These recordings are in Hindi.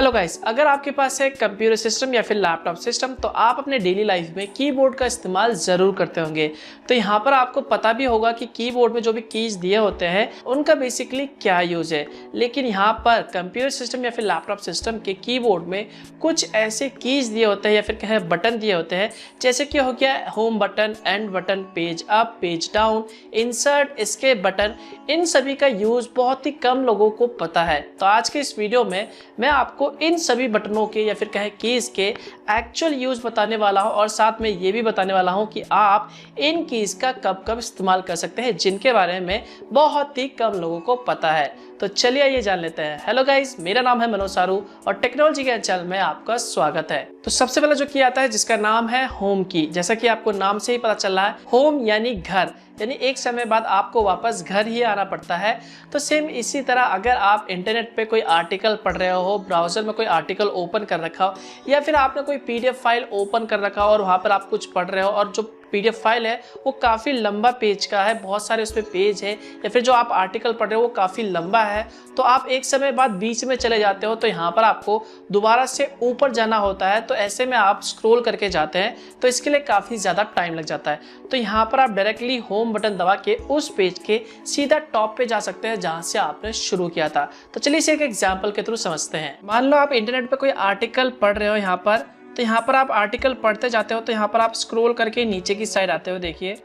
हेलो गाइस, अगर आपके पास है कंप्यूटर सिस्टम या फिर लैपटॉप सिस्टम तो आप अपने डेली लाइफ में कीबोर्ड का इस्तेमाल ज़रूर करते होंगे। तो यहाँ पर आपको पता भी होगा कि कीबोर्ड में जो भी कीज दिए होते हैं उनका बेसिकली क्या यूज़ है। लेकिन यहाँ पर कंप्यूटर सिस्टम या फिर लैपटॉप सिस्टम के कीबोर्ड में कुछ ऐसे कीज दिए होते हैं या फिर कहें बटन दिए होते हैं, जैसे कि हो गया home button, end button, page up, page down, insert, escape button. इन सभी का यूज़ बहुत ही कम लोगों को पता है। तो आज के इस वीडियो में मैं आपको इन सभी बटनों के या फिर कहें कीज के एक्चुअल यूज बताने वाला हूं और साथ में ये भी बताने वाला हूं कि आप इन कीज का कब कब इस्तेमाल कर सकते हैं, जिनके बारे में बहुत ही कम लोगों को पता है। तो चलिए ये जान लेते हैं। हेलो गाइस, मेरा नाम है मनोज सारू और टेक्नोलॉजी के चैनल में आपका स्वागत है। तो सबसे पहले जो की आता है जिसका नाम है होम की। जैसा कि आपको नाम से ही पता चल रहा है, होम यानी घर, यानी एक समय बाद आपको वापस घर ही आना पड़ता है। तो सेम इसी तरह अगर आप इंटरनेट पे कोई आर्टिकल पढ़ रहे हो, ब्राउजर में कोई आर्टिकल ओपन कर रखा हो या फिर आपने कोई पीडीएफ फाइल ओपन कर रखा हो और वहाँ पर आप कुछ पढ़ रहे हो और जो पीडीएफ फाइल है वो काफ़ी लंबा पेज का है, बहुत सारे उसमें पेज है, या फिर जो आप आर्टिकल पढ़ रहे हो वो काफ़ी लंबा है, तो आप एक समय बाद बीच में चले जाते हो तो यहाँ पर आपको दोबारा से ऊपर जाना होता है। तो ऐसे में आप स्क्रॉल करके जाते हैं तो इसके लिए काफ़ी ज़्यादा टाइम लग जाता है। तो यहाँ पर आप डायरेक्टली होम बटन दबा के उस पेज के सीधा टॉप पे जा सकते हैं जहाँ से आपने शुरू किया था। तो चलिए इसे एक एग्जाम्पल के थ्रू समझते हैं। मान लो आप इंटरनेट पर कोई आर्टिकल पढ़ रहे हो यहाँ पर, तो यहाँ पर आप आर्टिकल पढ़ते जाते हो तो यहाँ पर आप स्क्रॉल करके नीचे की साइड आते हो। देखिए,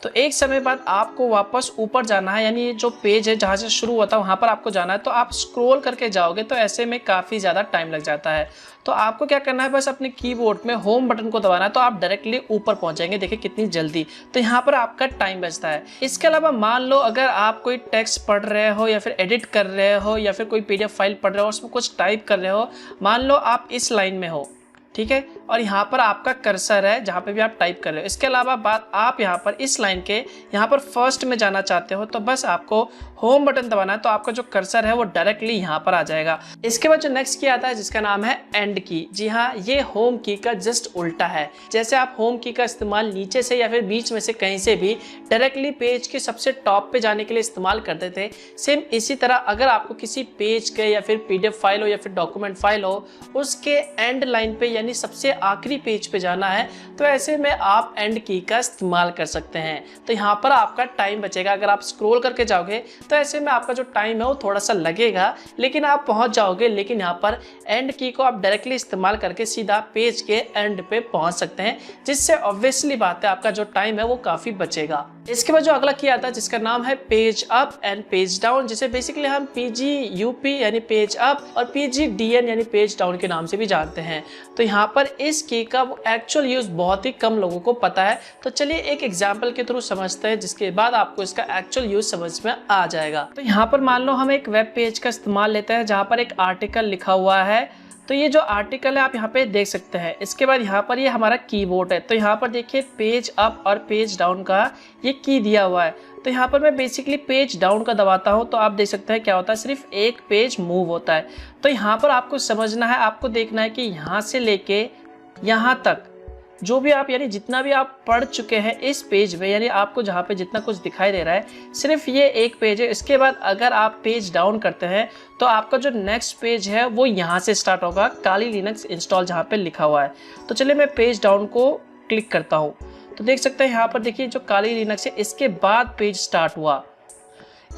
तो एक समय बाद आपको वापस ऊपर जाना है, यानी ये जो पेज है जहाँ से शुरू हुआ था वहाँ पर आपको जाना है। तो आप स्क्रॉल करके जाओगे तो ऐसे में काफ़ी ज़्यादा टाइम लग जाता है। तो आपको क्या करना है, बस अपने कीबोर्ड में होम बटन को दबाना है तो आप डायरेक्टली ऊपर पहुँच जाएंगे। देखिए कितनी जल्दी। तो यहाँ पर आपका टाइम बचता है। इसके अलावा मान लो अगर आप कोई टेक्स्ट पढ़ रहे हो या फिर एडिट कर रहे हो या फिर कोई पीडीएफ फाइल पढ़ रहे हो, उसमें कुछ टाइप कर रहे हो, मान लो आप इस लाइन में हो, ठीक है, और यहाँ पर आपका कर्सर है जहाँ पे भी आप टाइप कर रहे हो। इसके अलावा बात आप यहाँ पर इस लाइन के यहाँ पर फर्स्ट में जाना चाहते हो तो बस आपको होम बटन दबाना है, तो आपका जो कर्सर है वो डायरेक्टली यहाँ पर आ जाएगा। इसके बाद जो नेक्स्ट की आता है जिसका नाम है एंड की। जी हाँ, ये होम की का जस्ट उल्टा है। जैसे आप होम की का इस्तेमाल नीचे से या फिर बीच में से कहीं से भी डायरेक्टली पेज के सबसे टॉप पे जाने के लिए इस्तेमाल करते थे, सेम इसी तरह अगर आपको किसी पेज के या फिर पीडीएफ फाइल हो या फिर डॉक्यूमेंट फाइल हो, उसके एंड लाइन पे यानी सबसे आखिरी पेज पे जाना है, तो ऐसे में आप एंड की का इस्तेमाल कर सकते हैं। तो यहाँ पर आपका टाइम बचेगा। अगर आप स्क्रॉल करके जाओगे तो ऐसे में आपका जो टाइम है वो थोड़ा सा लगेगा, लेकिन आप पहुंच जाओगे। लेकिन यहाँ पर एंड की को आप डायरेक्टली इस्तेमाल करके सीधा पेज के एंड पे पहुंच सकते हैं, जिससे ऑब्वियसली बात है आपका जो टाइम है वो काफी बचेगा। इसके बाद जो अगला की आता है जिसका नाम है page up and page down, जिसे बेसिकली हम PGUP यानी पेज अप और PGDN यानी पेज डाउन के नाम से भी जानते हैं। तो यहाँ पर इस की का एक्चुअल यूज बहुत ही कम लोगों को पता है। तो चलिए एक एग्जांपल के थ्रू समझते हैं, जिसके बाद आपको इसका एक्चुअल यूज समझ में आ जाएगा। तो यहाँ पर मान लो हम एक वेब पेज का इस्तेमाल लेते हैं जहाँ पर एक आर्टिकल लिखा हुआ है। तो ये जो आर्टिकल है आप यहाँ पे देख सकते हैं। इसके बाद यहाँ पर ये हमारा कीबोर्ड है। तो यहाँ पर देखिए पेज अप और पेज डाउन का ये की दिया हुआ है। तो यहाँ पर मैं बेसिकली पेज डाउन का दबाता हूँ तो आप देख सकते हैं क्या होता है, सिर्फ एक पेज मूव होता है। तो यहाँ पर आपको समझना है, आपको देखना है कि यहाँ से लेके यहाँ तक जो भी आप यानी जितना भी आप पढ़ चुके हैं इस पेज में, यानी आपको जहाँ पे जितना कुछ दिखाई दे रहा है सिर्फ ये एक पेज है। इसके बाद अगर आप पेज डाउन करते हैं तो आपका जो नेक्स्ट पेज है वो यहाँ से स्टार्ट होगा, काली लिनक्स इंस्टॉल जहाँ पे लिखा हुआ है। तो चलिए मैं पेज डाउन को क्लिक करता हूँ तो देख सकते हैं यहाँ पर देखिए जो काली लिनक्स है इसके बाद पेज स्टार्ट हुआ।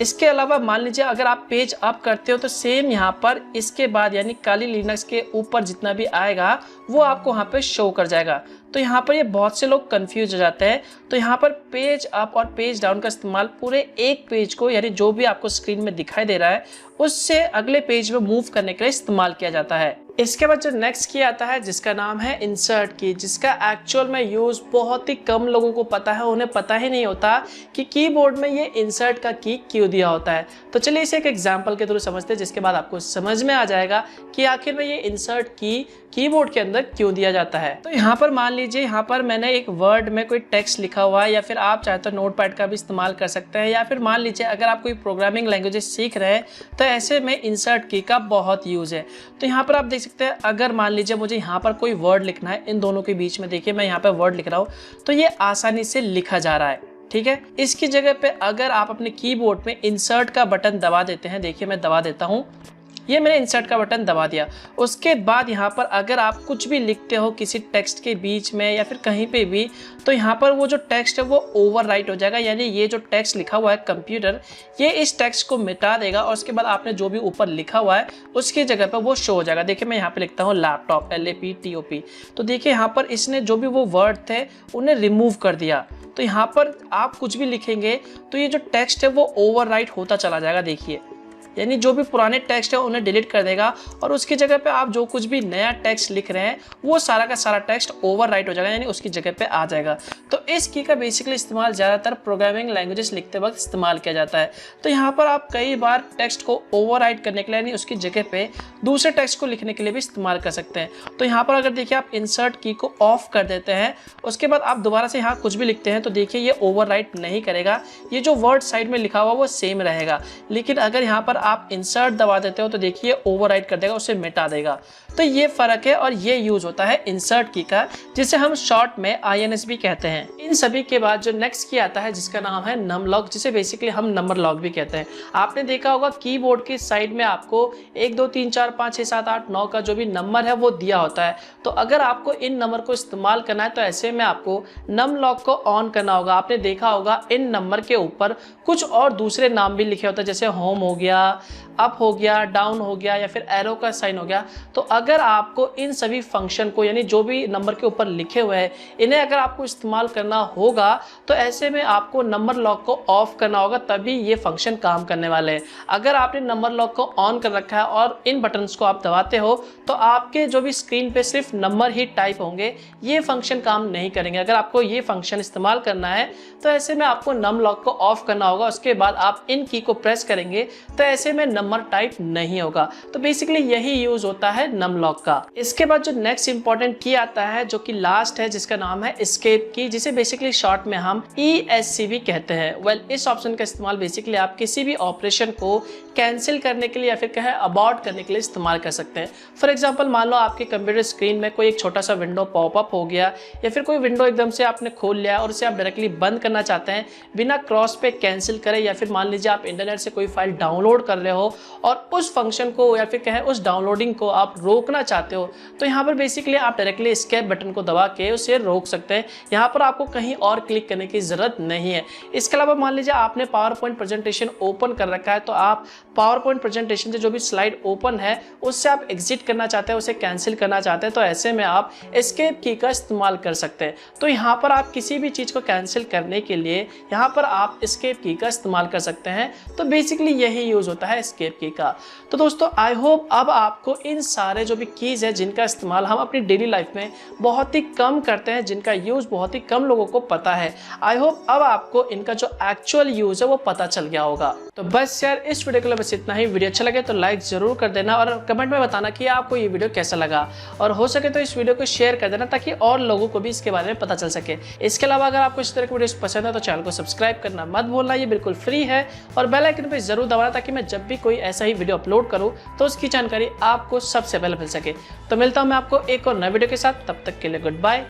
इसके अलावा मान लीजिए अगर आप पेज अप करते हो तो सेम यहाँ पर इसके बाद यानी काली लिनक्स के ऊपर जितना भी आएगा वो आपको वहाँ पे शो कर जाएगा। तो यहाँ पर ये बहुत से लोग कंफ्यूज हो जाते हैं। तो यहाँ पर पेज अप और पेज डाउन का इस्तेमाल पूरे एक पेज को यानी जो भी आपको स्क्रीन में दिखाई दे रहा है उससे अगले पेज में मूव करने के लिए इस्तेमाल किया जाता है। इसके बाद जो नेक्स्ट की आता है जिसका नाम है इंसर्ट की, जिसका एक्चुअल में यूज बहुत ही कम लोगों को पता है। उन्हें पता ही नहीं होता कि कीबोर्ड में ये इंसर्ट का की क्यों दिया होता है। तो चलिए इसे एक एग्जांपल के थ्रू समझते हैं, जिसके बाद आपको समझ में आ जाएगा कि आखिर में ये इंसर्ट की कीबोर्ड के अंदर क्यों दिया जाता है। तो यहाँ पर मान लीजिए यहाँ पर मैंने एक वर्ड में कोई टेक्स्ट लिखा हुआ है, या फिर आप चाहे तो नोटपैड का भी इस्तेमाल कर सकते हैं, या फिर मान लीजिए अगर आप कोई प्रोग्रामिंग लैंग्वेजेस सीख रहे हैं तो ऐसे में इंसर्ट की का बहुत यूज है। तो यहाँ पर आप देख सकते हैं, अगर मान लीजिए मुझे यहाँ पर कोई वर्ड लिखना है, इन दोनों के बीच में देखिए मैं यहाँ पर वर्ड लिख रहा हूँ तो ये आसानी से लिखा जा रहा है, ठीक है। इसकी जगह पे अगर आप अपने कीबोर्ड में इंसर्ट का बटन दबा देते हैं, देखिए मैं दबा देता हूँ, ये मैंने इंसर्ट का बटन दबा दिया। उसके बाद यहाँ पर अगर आप कुछ भी लिखते हो किसी टेक्स्ट के बीच में या फिर कहीं पे भी, तो यहाँ पर वो जो टेक्स्ट है वो ओवरराइट हो जाएगा, यानी ये जो टेक्स्ट लिखा हुआ है कंप्यूटर ये इस टेक्स्ट को मिटा देगा और उसके बाद आपने जो भी ऊपर लिखा हुआ है उसकी जगह पर वो शो हो जाएगा। देखिए मैं यहाँ पे लिखता हूँ लैपटॉप, LAPTOP, तो देखिए यहाँ पर इसने जो भी वो वर्ड थे उन्हें रिमूव कर दिया। तो यहाँ पर आप कुछ भी लिखेंगे तो ये जो टेक्स्ट है वो ओवरराइट होता चला जाएगा। देखिए यानी जो भी पुराने टेक्स्ट है उन्हें डिलीट कर देगा और उसकी जगह पे आप जो कुछ भी नया टेक्स्ट लिख रहे हैं वो सारा का सारा टेक्स्ट ओवरराइट हो जाएगा, यानी उसकी जगह पे आ जाएगा। तो इस की का बेसिकली इस्तेमाल ज़्यादातर प्रोग्रामिंग लैंग्वेजेस लिखते वक्त इस्तेमाल किया जाता है। तो यहाँ पर आप कई बार टेक्स्ट को ओवरराइट करने के लिए यानी उसकी जगह पे दूसरे टेक्स्ट को लिखने के लिए भी इस्तेमाल कर सकते हैं। तो यहाँ पर अगर देखिए आप इंसर्ट की को ऑफ कर देते हैं, उसके बाद आप दोबारा से यहाँ कुछ भी लिखते हैं तो देखिए ये ओवरराइट नहीं करेगा, ये जो वर्ड साइड में लिखा हुआ वो सेम रहेगा। लेकिन अगर यहाँ पर आप इंसर्ट दबा देते हो तो देखिए ओवरराइट कर देगा, उसे मिटा देगा। तो ये फर्क है और ये यूज होता है इंसर्ट की का, जिसे हम शॉर्ट में INS भी कहते हैं। इन सभी के बाद जो नेक्स्ट की आता है जिसका नाम है नमलॉक, जिसे बेसिकली हम नंबर लॉक भी कहते हैं। आपने देखा होगा कीबोर्ड की साइड में आपको 1 2 3 4 5 6 7 8 9 का जो भी नंबर है वो दिया होता है। तो अगर आपको इन नंबर को इस्तेमाल करना है तो ऐसे में आपको नम लॉक को ऑन करना होगा। आपने देखा होगा इन नंबर के ऊपर कुछ और दूसरे नाम भी लिखे होते हैं, जैसे होम हो गया, अप हो गया, डाउन हो गया या फिर एरो का साइन हो गया। तो अगर आपको इन सभी फंक्शन को यानी जो भी नंबर के ऊपर लिखे हुए हैं इन्हें अगर आपको इस्तेमाल करना होगा तो ऐसे में आपको नंबर लॉक को ऑफ करना होगा, तभी ये फंक्शन काम करने वाले हैं। अगर आपने नंबर लॉक को ऑन कर रखा है और इन बटन्स को आप दबाते हो तो आपके जो भी स्क्रीन पे सिर्फ नंबर ही टाइप होंगे, ये फंक्शन काम नहीं करेंगे। अगर आपको ये फंक्शन इस्तेमाल करना है तो ऐसे में आपको नम लॉक को ऑफ करना होगा, उसके बाद आप इन की को प्रेस करेंगे तो ऐसे में नंबर टाइप नहीं होगा। तो बेसिकली यही यूज होता है नम लॉक का। इसके बाद जो नेक्स्ट इंपॉर्टेंट की आता है जो कि लास्ट है, जिसका नाम है एस्केप की, जिसे बेसिकली शॉर्ट में हम ESC भी कहते हैं। वेल इस ऑप्शन का इस्तेमाल बेसिकली आप किसी भी ऑपरेशन को कैंसिल करने के लिए या फिर कहें अबॉर्ट करने के लिए इस्तेमाल कर सकते हैं। फॉर एग्जांपल मान लो आपके कंप्यूटर स्क्रीन में कोई एक छोटा सा विंडो पॉपअप हो गया या फिर कोई विंडो एकदम से आपने खोल लिया और उसे आप डायरेक्टली बंद करना चाहते हैं बिना क्रॉस पे कैंसिल करें, या फिर मान लीजिए आप इंटरनेट से कोई फाइल डाउनलोड कर रहे हो और उस फंक्शन को या फिर कहें उस डाउनलोडिंग को आप रोकना चाहते हो, तो यहाँ पर बेसिकली आप डायरेक्टली एस्केप बटन को दबा के उसे रोक सकते हैं। यहाँ पर आपको कहीं और क्लिक करने की जरूरत नहीं है। इसके अलावा मान लीजिए आपने पावर पॉइंट प्रेजेंटेशन ओपन कर रखा है, तो आप पावर पॉइंट प्रेजेंटेशन से जो भी स्लाइड ओपन है उससे आप एग्जिट करना चाहते हैं, उसे कैंसिल करना चाहते हैं, तो ऐसे में आप एस्केप की का इस्तेमाल कर सकते हैं। तो यहाँ पर आप किसी भी चीज़ को कैंसिल करने के लिए यहाँ पर आप एस्केप की का इस्तेमाल कर सकते हैं। तो बेसिकली यही यूज होता है एस्केप की का। तो दोस्तों आई होप अब आपको इन सारे जो भी कीज़ है जिनका इस्तेमाल हम अपनी डेली लाइफ में बहुत ही कम करते हैं, जिनका यूज़ बहुत ही कम लोगों को पता है, आई होप अब आपको इनका जो एक्चुअल यूज़ है वो पता चल गया होगा। तो बस यार इस वीडियो के लिए बस इतना ही। वीडियो अच्छा लगे तो लाइक ज़रूर कर देना और कमेंट में बताना कि आपको ये वीडियो कैसा लगा, और हो सके तो इस वीडियो को शेयर कर देना ताकि और लोगों को भी इसके बारे में पता चल सके। इसके अलावा अगर आपको इस तरह की वीडियोस पसंद है तो चैनल को सब्सक्राइब करना मत भूलना, ये बिल्कुल फ्री है, और बेल आइकन पे जरूर दबाना ताकि मैं जब भी कोई ऐसा ही वीडियो अपलोड करूँ तो उसकी जानकारी आपको सबसे पहले मिल सके। तो मिलता हूँ मैं आपको एक और नए वीडियो के साथ, तब तक के लिए गुड बाय।